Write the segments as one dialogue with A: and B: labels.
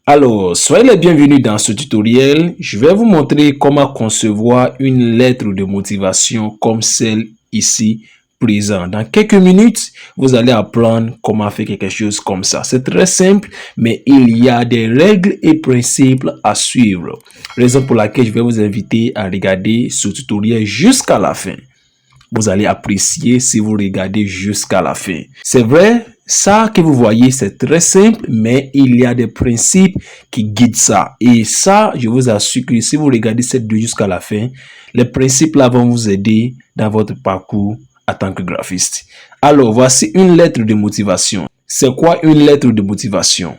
A: Alors, soyez les bienvenus dans ce tutoriel. Je vais vous montrer comment concevoir une lettre de motivation comme celle ici présente. Dans quelques minutes, vous allez apprendre comment faire quelque chose comme ça. C'est très simple, mais il y a des règles et principes à suivre. Raison pour laquelle je vais vous inviter à regarder ce tutoriel jusqu'à la fin. Vous allez apprécier si vous regardez jusqu'à la fin. C'est vrai, ça que vous voyez, c'est très simple, mais il y a des principes qui guident ça. Et ça, je vous assure que si vous regardez cette vidéo jusqu'à la fin, les principes là vont vous aider dans votre parcours en tant que graphiste. Alors, voici une lettre de motivation. C'est quoi une lettre de motivation?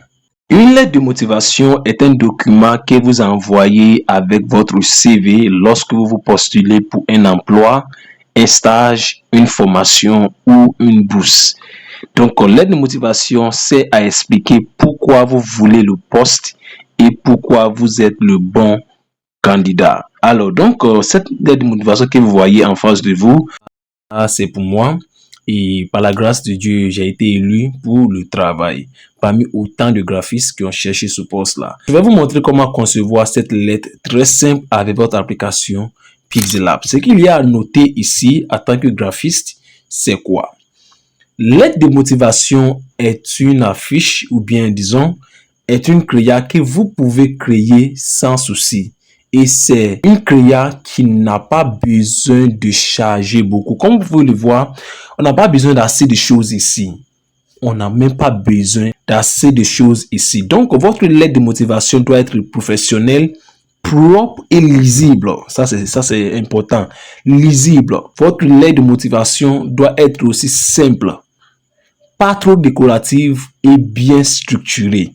A: Une lettre de motivation est un document que vous envoyez avec votre CV lorsque vous vous postulez pour un emploi, un stage, une formation ou une bourse. Donc, lettre de motivation, c'est à expliquer pourquoi vous voulez le poste et pourquoi vous êtes le bon candidat. Alors, donc, cette lettre de motivation que vous voyez en face de vous, c'est pour moi. Et par la grâce de Dieu, j'ai été élu pour le travail parmi autant de graphistes qui ont cherché ce poste-là. Je vais vous montrer comment concevoir cette lettre très simple avec votre application Pixellab. Ce qu'il y a à noter ici en tant que graphiste, c'est quoi? Lettre de motivation est une affiche ou bien disons est une créa que vous pouvez créer sans souci. Et c'est une créa qui n'a pas besoin de charger beaucoup. Comme vous pouvez le voir, on n'a pas besoin d'assez de choses ici. On n'a même pas besoin d'assez de choses ici. Donc, votre lettre de motivation doit être professionnelle, propre et lisible. Ça, c'est important. Lisible. Votre lettre de motivation doit être aussi simple, pas trop décorative et bien structurée.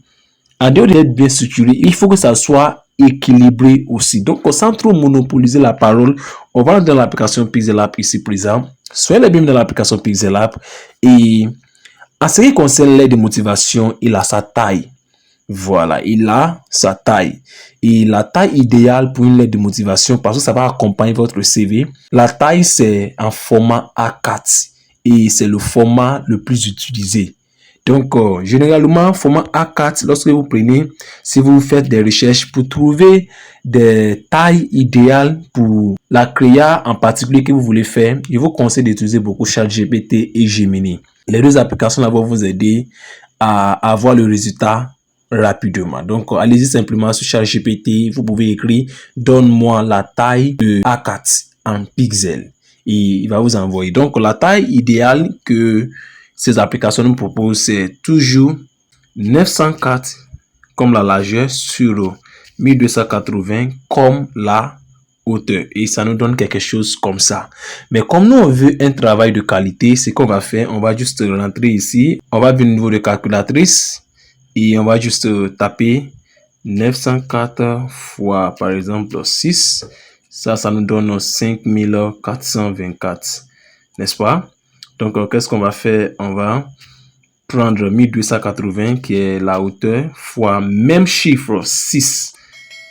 A: En dehors d'être bien structuré, il faut que ça soit équilibré aussi. Donc, sans trop monopoliser la parole, on va dans l'application Pixellab ici présent. Soyez les bienvenus dans l'application Pixellab. Et en ce qui concerne l'aide de motivation, il a sa taille. Voilà, il a sa taille. Et la taille idéale pour une lettre de motivation, parce que ça va accompagner votre CV, la taille, c'est en format A4. Et c'est le format le plus utilisé. Donc, généralement, format A4, lorsque vous prenez, si vous faites des recherches pour trouver des tailles idéales pour la créa en particulier que vous voulez faire, je vous conseille d'utiliser beaucoup ChatGPT et Gemini. Les deux applications vont vous aider à avoir le résultat rapidement. Donc, allez-y simplement sur ChatGPT, vous pouvez écrire « Donne-moi la taille de A4 en pixels » et il va vous envoyer. Donc, la taille idéale que ces applications nous proposent, c'est toujours 904 comme la largeur sur 1280 comme la hauteur. Et ça nous donne quelque chose comme ça. Mais comme nous, on veut un travail de qualité, ce qu'on va faire, on va juste rentrer ici. On va venir au niveau de calculatrice et on va juste taper 904 fois, par exemple, 6. Ça nous donne 5424, n'est-ce pas? Donc, qu'est-ce qu'on va faire? On va prendre 1280 qui est la hauteur fois même chiffre 6.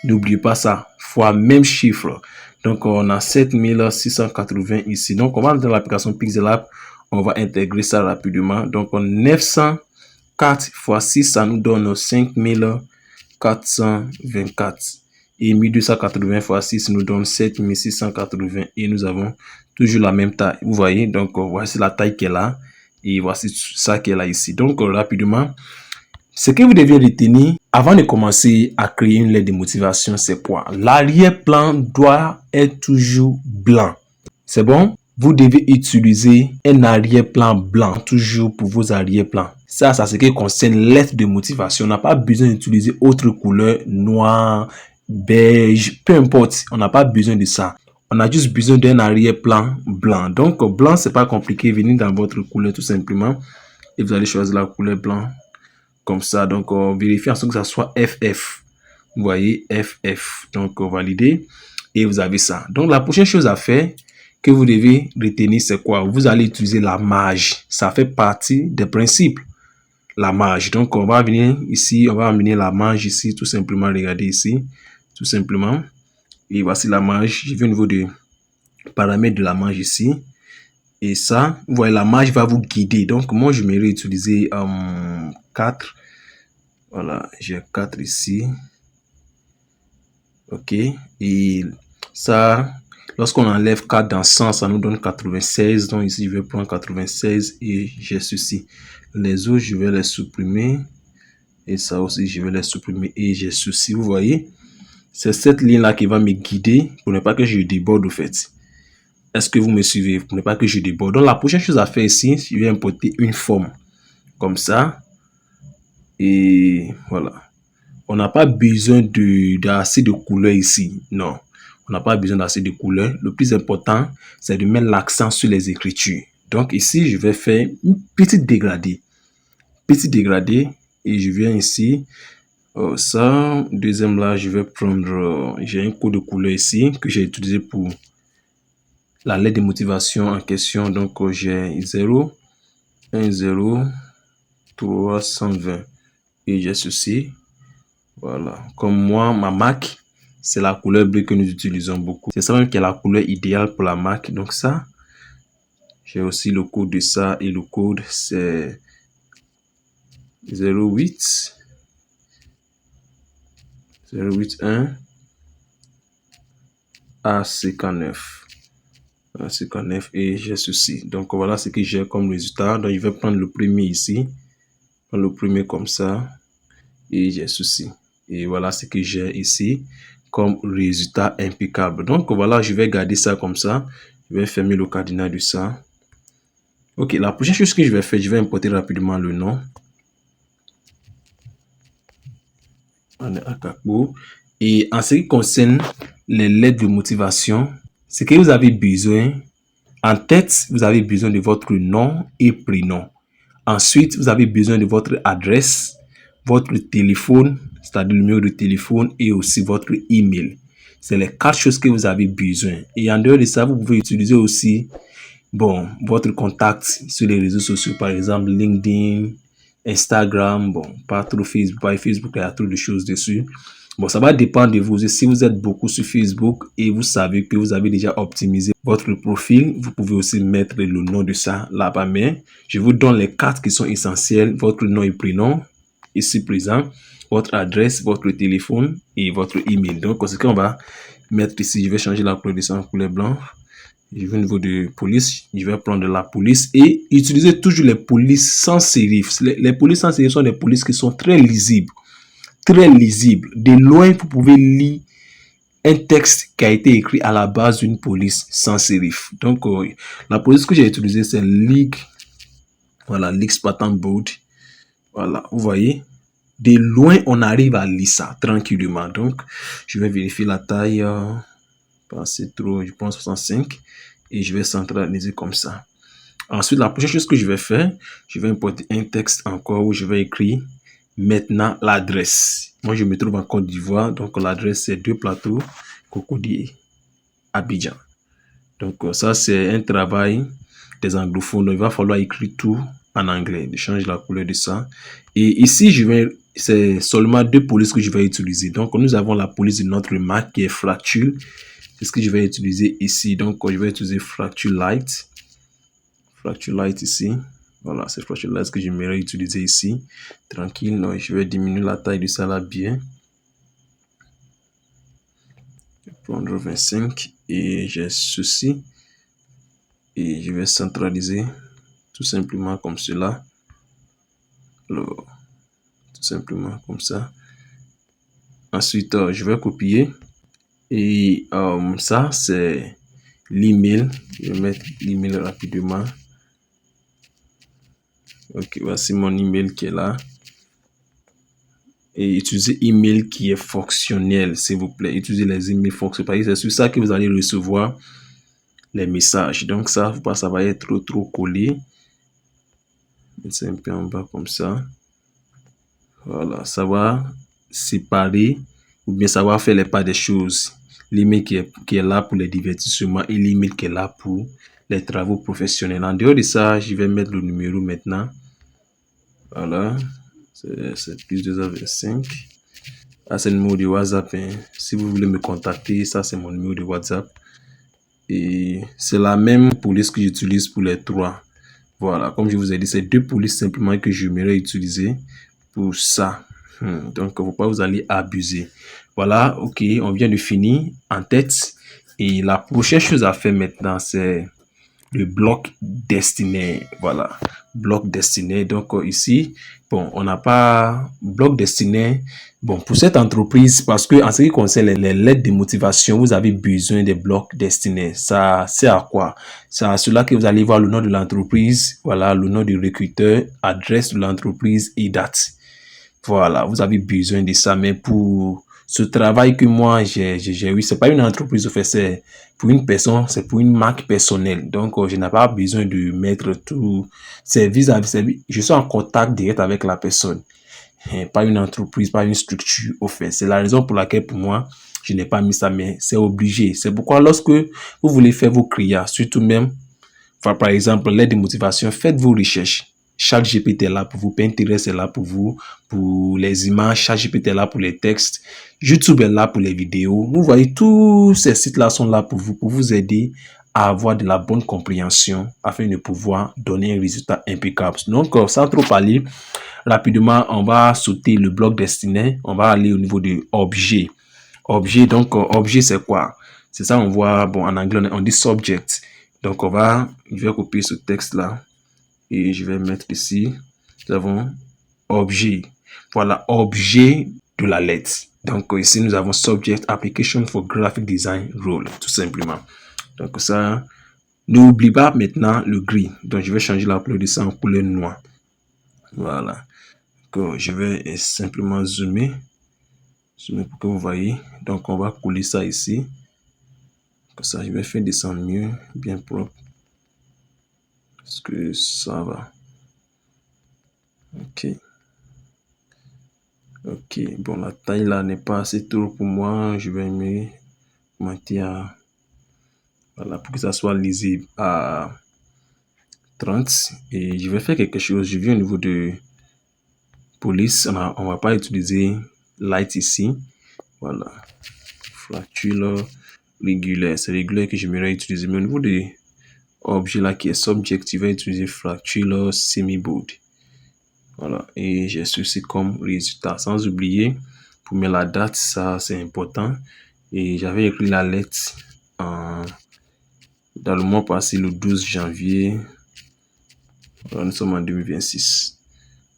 A: N'oubliez pas ça, fois même chiffre. Donc, on a 7680 ici. Donc, on va dans l'application Pixellab. On va intégrer ça rapidement. Donc, 904 fois 6, ça nous donne 5424. Et 1280 fois 6 nous donne 7680. Et nous avons toujours la même taille. Vous voyez, donc voici la taille qu'elle a. Et voici ça qu'elle a ici. Donc, rapidement, ce que vous devez retenir avant de commencer à créer une lettre de motivation, c'est quoi? L'arrière-plan doit être toujours blanc. C'est bon? Vous devez utiliser un arrière-plan blanc toujours pour vos arrière-plans. Ça, c'est ce qui concerne lettre de motivation. On n'a pas besoin d'utiliser autre couleur, noir, beige, peu importe. On n'a pas besoin de ça. On a juste besoin d'un arrière-plan blanc. Donc, blanc, c'est pas compliqué. Venez dans votre couleur tout simplement. Et vous allez choisir la couleur blanc. Comme ça. Donc, on vérifie en sorte que ça soit FF. Vous voyez, FF. Donc, valider. Et vous avez ça. Donc, la prochaine chose à faire que vous devez retenir, c'est quoi? Vous allez utiliser la marge. Ça fait partie des principes. La marge. Donc, on va venir ici. On va amener la marge ici. Tout simplement, regardez ici. Tout simplement. Et voici la marge. Je vais au niveau de paramètres de la marge ici. Et ça, vous voyez, la marge va vous guider. Donc, moi, je vais utiliser 4. Voilà, j'ai 4 ici. OK. Et ça, lorsqu'on enlève 4 dans 100, ça nous donne 96. Donc ici, je vais prendre 96 et j'ai ceci. Les autres, je vais les supprimer. Et ça aussi, je vais les supprimer et j'ai ceci. Vous voyez, c'est cette ligne-là qui va me guider pour ne pas que je déborde au fait. Est-ce que vous me suivez? Pour ne pas que je déborde. Donc la prochaine chose à faire ici, je vais importer une forme comme ça. Et voilà. On n'a pas besoin d'assez de couleurs ici. Non, on n'a pas besoin d'assez de couleurs. Le plus important, c'est de mettre l'accent sur les écritures. Donc ici, je vais faire une petite dégradée. Petite dégradée. Et je viens ici. Ça, deuxième là, je vais prendre, j'ai un code de couleur ici que j'ai utilisé pour la lettre de motivation en question. Donc j'ai 0, 1, 0, 320 et j'ai ceci. Voilà, comme moi, ma Mac, c'est la couleur bleue que nous utilisons beaucoup. C'est ça même qui est la couleur idéale pour la Mac. Donc ça, j'ai aussi le code de ça et le code c'est 08 081 A59. A59 et j'ai ceci. Donc voilà ce que j'ai comme résultat. Donc je vais prendre le premier ici. Prendre le premier comme ça et j'ai ceci. Et voilà ce que j'ai ici comme résultat impeccable. Donc voilà, je vais garder ça comme ça. Je vais fermer le cadenas de ça. Ok, la prochaine chose que je vais faire, je vais importer rapidement le nom. On est à Kakbo. Et en ce qui concerne les lettres de motivation, ce que vous avez besoin, en tête, vous avez besoin de votre nom et prénom. Ensuite, vous avez besoin de votre adresse, votre téléphone, c'est-à-dire le numéro de téléphone et aussi votre email. C'est les 4 choses que vous avez besoin. Et en dehors de ça, vous pouvez utiliser aussi votre contact sur les réseaux sociaux, par exemple LinkedIn, Instagram, pas trop Facebook, pas Facebook, il y a trop de choses dessus. Ça va dépendre de vous. Si vous êtes beaucoup sur Facebook et vous savez que vous avez déjà optimisé votre profil, vous pouvez aussi mettre le nom de ça là-bas. Mais je vous donne les 4 qui sont essentiels. Votre nom et prénom, ici présent, votre adresse, votre téléphone et votre email. Donc, ce qu'on va mettre ici, je vais changer la couleur de ça en couleur blanche. Je vais au niveau de police, je vais prendre la police et utiliser toujours les polices sans sérif. Les polices sans sérif sont des polices qui sont très lisibles. Très lisibles. De loin, vous pouvez lire un texte qui a été écrit à la base d'une police sans sérif. Donc, la police que j'ai utilisée, c'est League. Voilà, League Spartan Board. Voilà, vous voyez. De loin, on arrive à lire ça tranquillement. Donc, je vais vérifier la taille. Pas c'est trop, je pense 65. Et je vais centraliser comme ça. Ensuite, la prochaine chose que je vais faire, je vais importer un texte encore où je vais écrire maintenant l'adresse. Moi, je me trouve en Côte d'Ivoire. Donc, l'adresse, c'est 2 plateaux, Cocody, Abidjan. Donc, ça, c'est un travail des anglophones. Donc, il va falloir écrire tout en anglais. Je change la couleur de ça. Et ici, c'est seulement 2 polices que je vais utiliser. Donc, nous avons la police de notre Mac qui est Fracture. C'est ce que je vais utiliser ici. Donc, je vais utiliser Fracture Light. Fracture Light ici. Voilà, c'est Fracture Light que j'aimerais utiliser ici. Tranquille. Donc, je vais diminuer la taille de ça là bien. Je vais prendre 25 et j'ai ceci. Et je vais centraliser tout simplement comme cela. Alors, tout simplement comme ça. Ensuite, je vais copier. Et ça, c'est l'email. Je vais mettre l'email rapidement. Ok, voici mon email qui est là. Et utilisez email qui est fonctionnel, s'il vous plaît. Utilisez les emails fonctionnels. C'est sur ça que vous allez recevoir les messages. Donc ça, faut pas, ça va être trop collé. C'est un peu en bas comme ça. Voilà, ça va séparer ou bien ça va faire les pas des choses. L'email qui est là pour les divertissements et l'email qui est là pour les travaux professionnels. En dehors de ça, je vais mettre le numéro maintenant. Voilà, c'est plus 225. Ah, c'est le numéro de WhatsApp. Hein. Si vous voulez me contacter, ça c'est mon numéro de WhatsApp. Et c'est la même police que j'utilise pour les 3. Voilà, comme je vous ai dit, c'est 2 polices simplement que j'aimerais utiliser pour ça. Donc, faut pas vous allez abuser. Voilà, ok, on vient de finir en tête. Et la prochaine chose à faire maintenant, c'est le bloc destiné. Voilà, bloc destiné. Donc, ici, bon, on n'a pas bloc destiné. Bon, pour cette entreprise, parce que en ce qui concerne les lettres de motivation, vous avez besoin des blocs destinés. Ça, c'est à quoi? C'est à cela que vous allez voir le nom de l'entreprise, voilà, le nom du recruteur, adresse de l'entreprise et date. Voilà, vous avez besoin de ça. Mais pour ce travail que moi j'ai eu, c'est pas une entreprise, en fait, c'est pour une personne, c'est pour une marque personnelle. Donc, je n'ai pas besoin de mettre tout. C'est vis-à-vis, je suis en contact direct avec la personne. Pas une entreprise, pas une structure, au fait. C'est la raison pour laquelle, pour moi, je n'ai pas mis ça, mais c'est obligé. C'est pourquoi lorsque vous voulez faire vos CRIA, surtout même, enfin, par exemple, l'aide de motivation, faites vos recherches. ChatGPT est là pour vous, Pinterest est là pour vous, pour les images, ChatGPT est là pour les textes, YouTube est là pour les vidéos. Vous voyez, tous ces sites-là sont là pour vous aider à avoir de la bonne compréhension afin de pouvoir donner un résultat impeccable. Donc, sans trop parler, rapidement, on va sauter le bloc destiné, on va aller au niveau de objet. Objet, donc, objet, c'est quoi? C'est ça, on voit, bon, en anglais, on dit subject. Donc, je vais copier ce texte-là et je vais mettre ici. Nous avons objet. Voilà, objet de la lettre. Donc, ici, nous avons subject application for graphic design role, tout simplement. Donc, ça, n'oublie pas maintenant le gris. Donc, je vais changer la couleur de ça en couleur noire. Voilà. Donc, je vais simplement zoomer pour que vous voyez. Donc, on va coller ça ici. Comme ça, je vais faire descendre mieux, bien propre. Est-ce que ça va? Ok. Ok. Bon, la taille là n'est pas assez trop pour moi. Je vais mettre à, voilà, pour que ça soit lisible à 30. Et je vais faire quelque chose. Je viens au niveau de police. On va pas utiliser light ici. Voilà. Fracture régulière. C'est régulier que j'aimerais utiliser. Mais au niveau de objet là qui est subject, je vais utiliser fracture semi-bold. Voilà, et j'ai ceci comme résultat. Sans oublier, pour mettre la date, ça c'est important. Et j'avais écrit la lettre dans le mois passé, le 12 janvier. Alors, nous sommes en 2026.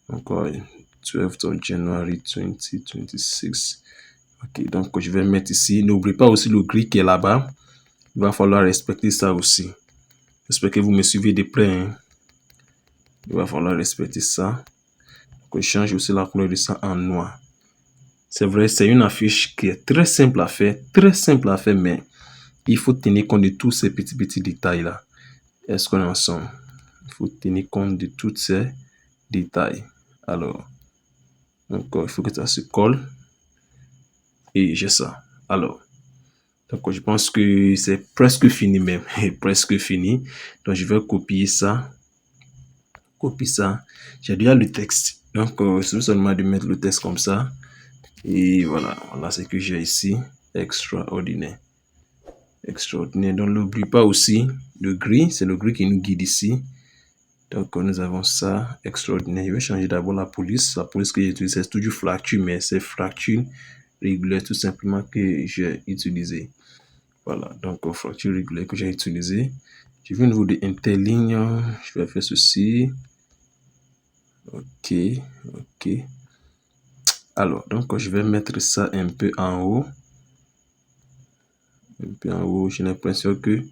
A: Donc, 12 of January 2026. Ok, donc je vais mettre ici. N'oubliez pas aussi le gris qui est là-bas. Il va falloir respecter ça aussi. J'espère que vous me suivez de près. Hein. Il va falloir respecter ça. Donc, je change aussi la couleur de ça en noir. C'est vrai, c'est une affiche qui est très simple à faire, mais il faut tenir compte de tous ces petits détails-là. Est-ce qu'on est ensemble? Il faut tenir compte de tous ces détails. Alors, donc, il faut que ça se colle. Et j'ai ça. Alors, donc, je pense que c'est presque fini même. Presque fini. Donc, je vais copier ça. Copier ça. J'ai déjà le texte. Donc, c'est seulement de mettre le texte comme ça. Et voilà, voilà ce que j'ai ici. Extraordinaire. Extraordinaire. Donc, n'oublie pas aussi le gris. C'est le gris qui nous guide ici. Donc, nous avons ça. Extraordinaire. Je vais changer d'abord la police. La police que j'utilise, c'est toujours fracture, mais c'est fracture régulière tout simplement que j'ai utilisé. Voilà. Donc, fracture régulière que j'ai utilisé. Je vais au niveau de interligne. Je vais faire ceci. Ok. Ok. Alors, donc, je vais mettre ça un peu en haut. Un peu en haut, j'ai l'impression que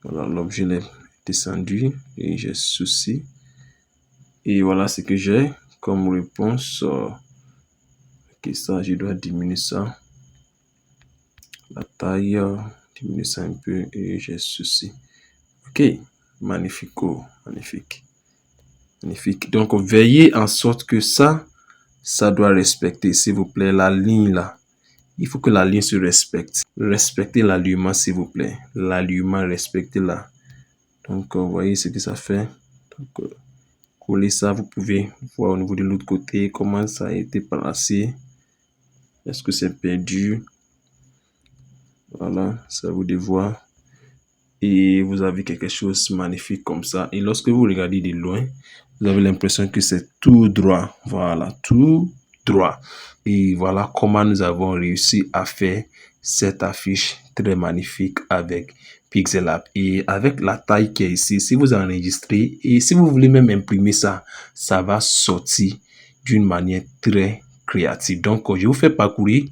A: voilà, l'objet est descendu et j'ai ceci. Et voilà ce que j'ai comme réponse. Ok, ça, je dois diminuer ça. La taille, diminuer ça un peu et j'ai ceci. Ok, magnifique, oh, magnifique. Magnifique. Donc, veillez en sorte que ça doit respecter, s'il vous plaît, la ligne là. Il faut que la ligne se respecte. Respectez l'alignement, s'il vous plaît. L'alignement, respectez-la. Donc, vous voyez ce que ça fait. Donc, coller ça, vous pouvez voir au niveau de l'autre côté comment ça a été placé. Est-ce que c'est perdu? Voilà, ça vous de voir. Et vous avez quelque chose de magnifique comme ça. Et lorsque vous regardez de loin, vous avez l'impression que c'est tout droit. Voilà, tout droit. Et voilà comment nous avons réussi à faire cette affiche très magnifique avec Pixellab. Et avec la taille qui est ici, si vous enregistrez et si vous voulez même imprimer ça, ça va sortir d'une manière très créative. Donc, je vous fais parcourir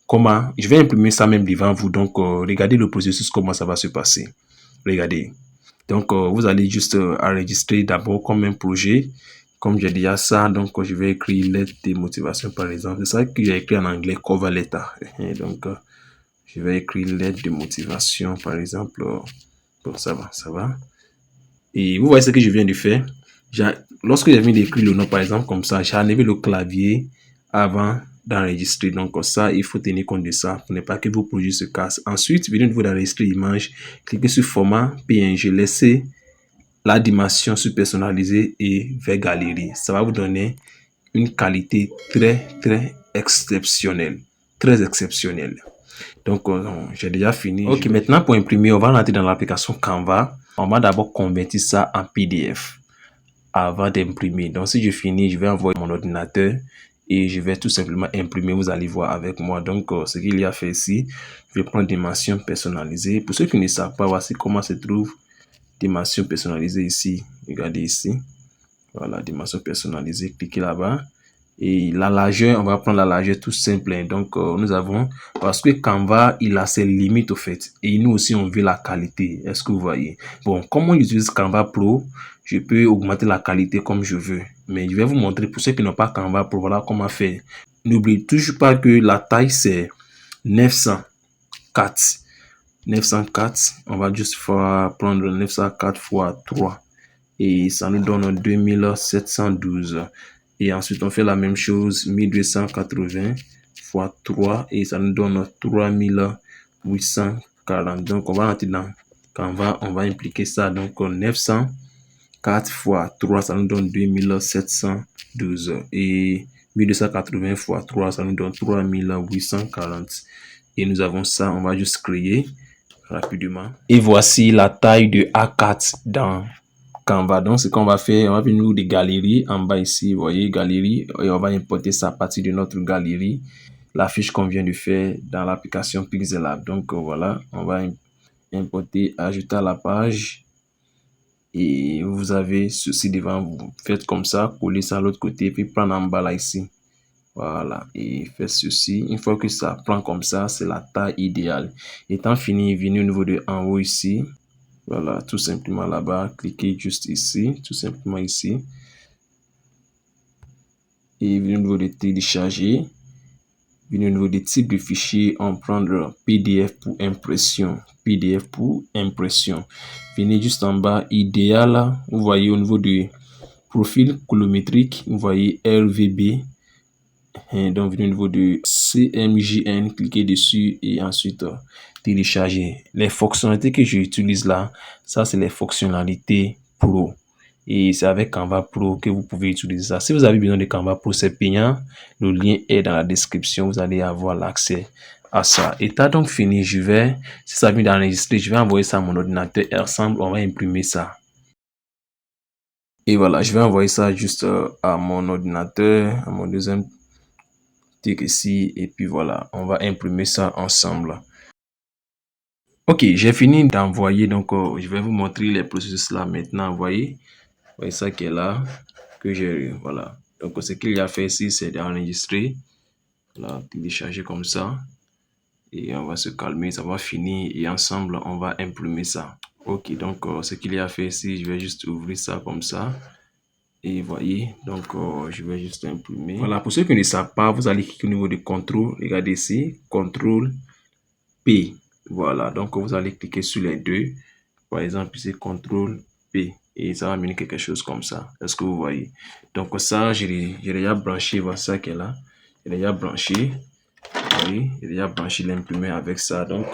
A: comment, je vais imprimer ça même devant vous. Donc, regardez le processus, comment ça va se passer. Regardez. Donc, vous allez juste enregistrer d'abord comme un projet. Comme j'ai déjà ça, donc je vais écrire lettre de motivation par exemple. C'est ça que j'ai écrit en anglais, cover letter. Et donc, je vais écrire lettre de motivation par exemple. Bon, ça va, ça va. Et vous voyez ce que je viens de faire. Lorsque j'ai viens d'écrire le nom par exemple comme ça, j'ai enlevé le clavier avant d'enregistrer. Donc ça, il faut tenir compte de ça pour ne pas que vos produits se cassent. Ensuite, venez au niveau d'enregistrer l'image, cliquez sur format PNG, laissez la dimension sur personnaliser et vers galerie. Ça va vous donner une qualité très exceptionnelle. Très exceptionnelle. Donc, j'ai déjà fini. Ok, maintenant pour imprimer, on va rentrer dans l'application Canva. On va d'abord convertir ça en PDF avant d'imprimer. Donc, si je finis, je vais envoyer mon ordinateur et je vais tout simplement imprimer. Vous allez voir avec moi. Donc, ce qu'il y a fait ici, je vais prendre dimension personnalisée. Pour ceux qui ne savent pas, voici comment se trouve dimension personnalisée ici. Regardez ici. Voilà, dimension personnalisée. Cliquez là-bas. Et la largeur, on va prendre la largeur tout simple. Donc, nous avons, parce que Canva, il a ses limites au fait. Et nous aussi, on veut la qualité. Est-ce que vous voyez? Bon, comme on utilise Canva Pro, je peux augmenter la qualité comme je veux. Mais je vais vous montrer pour ceux qui n'ont pas Canva Pro, voilà comment faire. N'oubliez toujours pas que la taille, c'est 904. 904, on va juste prendre 904 fois 3. Et ça nous donne 2712. Et ensuite, on fait la même chose, 1280 fois 3 et ça nous donne 3840. Donc, on va rentrer dans Canva, on va impliquer ça. Donc, 904 fois 3, ça nous donne 2712. Et 1280 fois 3, ça nous donne 3840. Et nous avons ça, on va juste créer rapidement. Et voici la taille de A4 dans Canva. Donc, ce qu'on va faire, on va venir des galeries en bas ici, vous voyez, galerie, et on va importer ça à partir de notre galerie, la fiche qu'on vient de faire dans l'application Pixellab. Donc, voilà, on va importer, ajouter à la page, et vous avez ceci devant vous. Faites comme ça, collez ça à l'autre côté, puis prendre en bas là ici. Voilà, et faites ceci. Une fois que ça prend comme ça, c'est la taille idéale. Étant fini, venez au niveau de en haut ici. Voilà, tout simplement là-bas, cliquez juste ici, tout simplement ici. Et venez au niveau de télécharger. Venez au niveau des types de fichiers, on prendra PDF pour impression. PDF pour impression. Venez juste en bas, idéal. Vous voyez au niveau du profil colorimétrique, vous voyez RVB. Et donc, venez au niveau de CMJN, cliquez dessus et ensuite télécharger. Les fonctionnalités que j'utilise là, ça c'est les fonctionnalités pro. Et c'est avec Canva Pro que vous pouvez utiliser ça. Si vous avez besoin de Canva Pro, c'est payant. Le lien est dans la description. Vous allez avoir l'accès à ça. Et t'as donc fini. Si ça vient d'enregistrer, je vais envoyer ça à mon ordinateur. Et ensemble, on va imprimer ça. Et voilà, je vais envoyer ça juste à mon ordinateur, à mon deuxième tic ici. Et puis voilà, on va imprimer ça ensemble. Ok, j'ai fini d'envoyer. Donc, je vais vous montrer les processus là maintenant. Vous voyez ça qui est là, que j'ai, voilà. Donc, ce qu'il y a fait ici, c'est d'enregistrer, là, télécharger comme ça. Et on va se calmer, ça va finir. Et ensemble, on va imprimer ça. Ok, donc, ce qu'il y a fait ici, je vais juste ouvrir ça comme ça. Et voyez, donc, je vais juste imprimer. Voilà, pour ceux qui ne savent pas, vous allez cliquer au niveau de contrôle. Regardez ici, contrôle P. Voilà, donc vous allez cliquer sur les deux. Par exemple, ici, contrôle P. Et ça va mener quelque chose comme ça. Est-ce que vous voyez? Donc ça, j'ai déjà branché, voilà ça qui est là. J'ai déjà branché. Oui, j'ai déjà branché l'imprimé avec ça. Donc,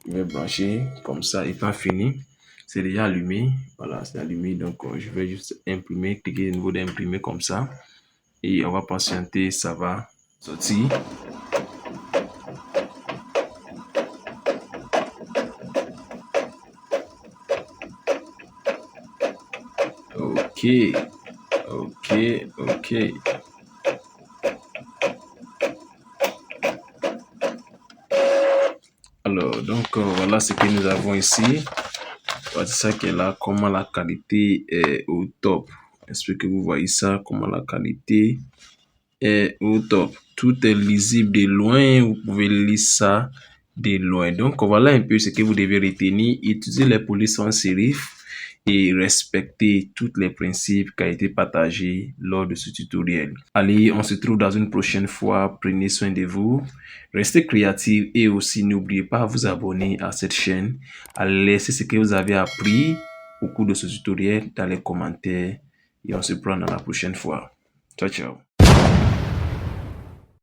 A: je vais brancher comme ça. Étant fini, c'est déjà allumé. Voilà, c'est allumé. Donc, je vais juste imprimer, cliquer au niveau d'imprimer comme ça. Et on va patienter, ça va sortir. Ok, ok, ok. Alors, donc voilà ce que nous avons ici. Voici ça qui est là, comment la qualité est au top. J'espère que vous voyez ça, comment la qualité est au top. Tout est lisible de loin, vous pouvez lire ça de loin. Donc voilà un peu ce que vous devez retenir. Utiliser les polices sans sérif et respecter tous les principes qui ont été partagés lors de ce tutoriel. Allez, on se trouve dans une prochaine fois. Prenez soin de vous. Restez créatifs et aussi n'oubliez pas à vous abonner à cette chaîne, à laisser ce que vous avez appris au cours de ce tutoriel dans les commentaires et on se prend dans la prochaine fois. Ciao, ciao.